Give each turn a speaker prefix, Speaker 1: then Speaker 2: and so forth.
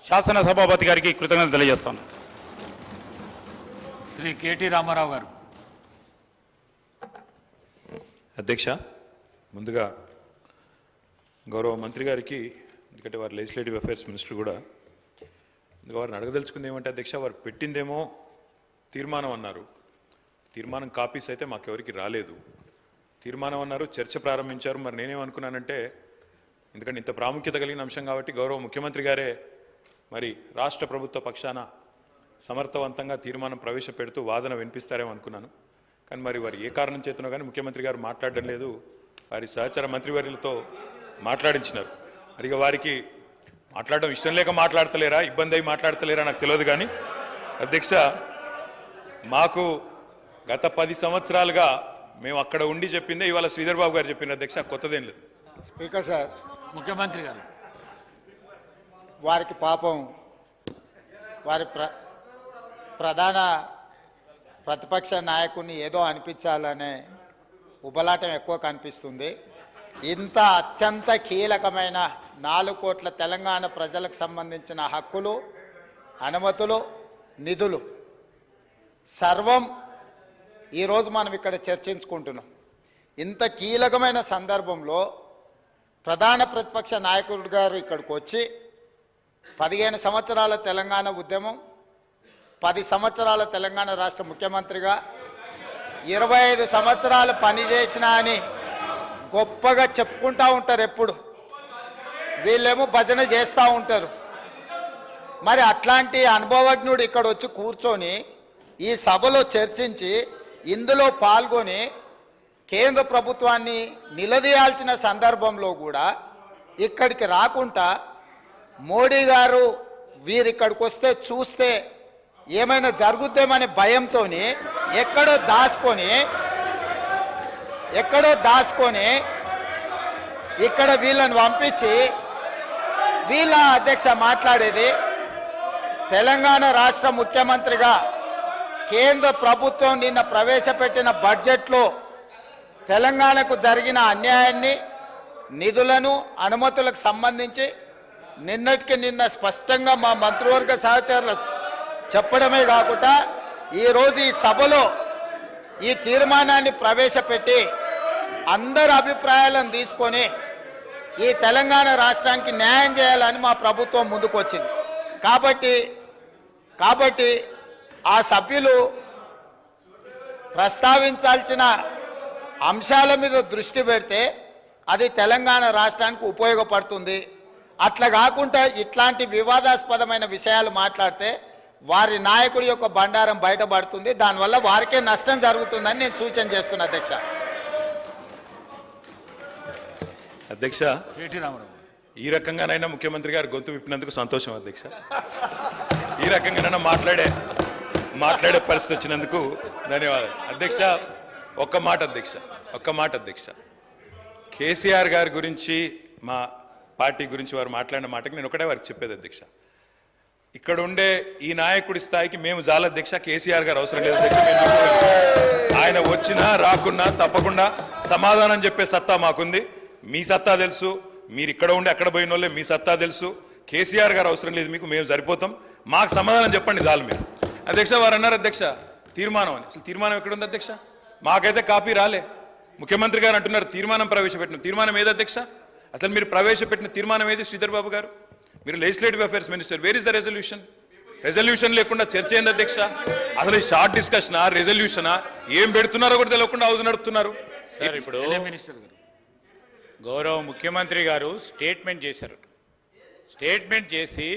Speaker 1: శాసన సభాపతి గారికి కృతజ్ఞతలు తెలియజేస్తాను.
Speaker 2: శ్రీ కేటీ రామారావు గారు.
Speaker 3: అధ్యక్ష, ముందుగా గౌరవ మంత్రి గారికి, ఎందుకంటే వారు లెజిస్లేటివ్ అఫైర్స్ మినిస్టర్ కూడా, వారిని అడగదలుచుకుంది ఏమంటే అధ్యక్ష, వారు పెట్టిందేమో తీర్మానం అన్నారు. తీర్మానం కాపీస్ అయితే మాకెవరికి రాలేదు. తీర్మానం అన్నారు, చర్చ ప్రారంభించారు. మరి నేనేమనుకున్నానంటే, ఎందుకంటే ఇంత ప్రాముఖ్యత కలిగిన అంశం కాబట్టి గౌరవ ముఖ్యమంత్రి గారే మరి రాష్ట్ర ప్రభుత్వ పక్షాన సమర్థవంతంగా తీర్మానం ప్రవేశపెడుతూ వాదన వినిపిస్తారేమో అనుకున్నాను. కానీ మరి వారు ఏ కారణం చేతనో కానీ ముఖ్యమంత్రి గారు మాట్లాడడం లేదు. వారి సహచర మంత్రివర్యులతో మాట్లాడించినారు. మరి వారికి మాట్లాడడం ఇష్టం లేక మాట్లాడతలేరా, ఇబ్బంది అయి మాట్లాడతలేరా నాకు తెలియదు. కానీ అధ్యక్ష, మాకు గత 10 సంవత్సరాలుగా మేము అక్కడ ఉండి చెప్పిందే ఇవాళ శ్రీధర్ బాబు గారు చెప్పిన అధ్యక్ష, కొత్తదేం లేదు.
Speaker 4: స్పీకర్ సార్,
Speaker 2: ముఖ్యమంత్రి గారు
Speaker 4: వారికి పాపం వారి ప్రధాన ప్రతిపక్ష నాయకుడిని ఏదో అనిపించాలనే ఉబలాటం ఎక్కువ కనిపిస్తుంది. ఇంత అత్యంత కీలకమైన 4 కోట్ల తెలంగాణ ప్రజలకు సంబంధించిన హక్కులు, అనుమతులు, నిధులు సర్వం ఈరోజు మనం ఇక్కడ చర్చించుకుంటున్నాం. ఇంత కీలకమైన సందర్భంలో ప్రధాన ప్రతిపక్ష నాయకుడు గారు ఇక్కడికి వచ్చి 15 సంవత్సరాల తెలంగాణ ఉద్యమం, 10 సంవత్సరాల తెలంగాణ రాష్ట్ర ముఖ్యమంత్రిగా 25 సంవత్సరాలు పనిచేసినా అని గొప్పగా చెప్పుకుంటూ ఉంటారు. ఎప్పుడు వీళ్ళేమో భజన చేస్తూ ఉంటారు. మరి అట్లాంటి అనుభవజ్ఞుడు ఇక్కడ వచ్చి కూర్చొని ఈ సభలో చర్చించి ఇందులో పాల్గొని కేంద్ర ప్రభుత్వాన్ని నిలదీయాల్సిన సందర్భంలో కూడా ఇక్కడికి రాకుండా మోడీ గారు వీరిక్కడికి వస్తే చూస్తే ఏమైనా జరుగుద్దేమనే భయంతో ఎక్కడో దాచుకొని ఇక్కడ వీళ్ళని పంపించి వీళ్ళ అధ్యక్ష మాట్లాడేది. తెలంగాణ రాష్ట్ర ముఖ్యమంత్రిగా కేంద్ర ప్రభుత్వం నిన్న ప్రవేశపెట్టిన బడ్జెట్లో తెలంగాణకు జరిగిన అన్యాయాన్ని, నిధులను, అనుమతులకు సంబంధించి నిన్నటికి నిన్న స్పష్టంగా మా మంత్రివర్గ సహచరులకు చెప్పడమే కాకుండా ఈరోజు ఈ సభలో ఈ తీర్మానాన్ని ప్రవేశపెట్టి అందరి అభిప్రాయాలను తీసుకొని ఈ తెలంగాణ రాష్ట్రానికి న్యాయం చేయాలని మా ప్రభుత్వం ముందుకొచ్చింది. కాబట్టి ఆ సభ్యులు ప్రస్తావించాల్సిన అంశాల మీద దృష్టి పెడితే అది తెలంగాణ రాష్ట్రానికి ఉపయోగపడుతుంది. అట్లా కాకుండా ఇట్లాంటి వివాదాస్పదమైన విషయాలు మాట్లాడితే వారి నాయకుడి యొక్క బండారం బయటపడుతుంది. దానివల్ల వారికే నష్టం జరుగుతుందని నేను సూచన చేస్తున్నా అధ్యక్ష.
Speaker 3: అధ్యక్ష,
Speaker 2: కేటీ రామారావు
Speaker 3: ఈ రకంగానైనా ముఖ్యమంత్రి గారు గొంతు విప్పినందుకు సంతోషం అధ్యక్ష. ఈ రకంగానైనా మాట్లాడే పరిస్థితి వచ్చినందుకు ధన్యవాదాలు అధ్యక్ష. ఒక్క మాట అధ్యక్ష, కేసీఆర్ గారి గురించి, మా పార్టీ గురించి వారు మాట్లాడిన మాటకి నేను ఒకటే వారికి చెప్పేది అధ్యక్ష, ఇక్కడ ఉండే ఈ నాయకుడి స్థాయికి మేము చాలా అధ్యక్ష. కేసీఆర్ గారు అవసరం లేదు అధ్యక్ష. ఆయన వచ్చినా రాకున్నా తప్పకుండా సమాధానం చెప్పే సత్తా మాకుంది. మీ సత్తా తెలుసు, మీరు ఇక్కడ ఉండి అక్కడ పోయిన వాళ్ళే, మీ సత్తా తెలుసు. కేసీఆర్ గారు అవసరం లేదు మీకు, మేము సరిపోతాం. మాకు సమాధానం చెప్పండి చాలు మీరు. అధ్యక్ష, వారు అన్నారు అధ్యక్ష తీర్మానం అని. అసలు తీర్మానం ఎక్కడ ఉంది అధ్యక్ష? మాకైతే కాపీ రాలే. ముఖ్యమంత్రి గారు అంటున్నారు తీర్మానం ప్రవేశపెట్టిన. తీర్మానం ఏది అధ్యక్ష? అసలు మీరు ప్రవేశపెట్టిన తీర్మానం ఏది శ్రీధర్ బాబు గారు? మీరు legislative affairs minister, where is the resolution లేకుండా చర్చ ఏంది అధ్యక్ష? అసలు ఈ షార్ట్ డిస్కషనా, రెజల్యూషనా, ఏం పెడుతున్నారో కూడా తెలియకుండా హౌస్ నడుపుతున్నారు.
Speaker 5: ఇప్పుడు
Speaker 2: మినిస్టర్ గారు
Speaker 5: గౌరవ ముఖ్యమంత్రి గారు స్టేట్మెంట్ చేశారు. స్టేట్మెంట్ చేసి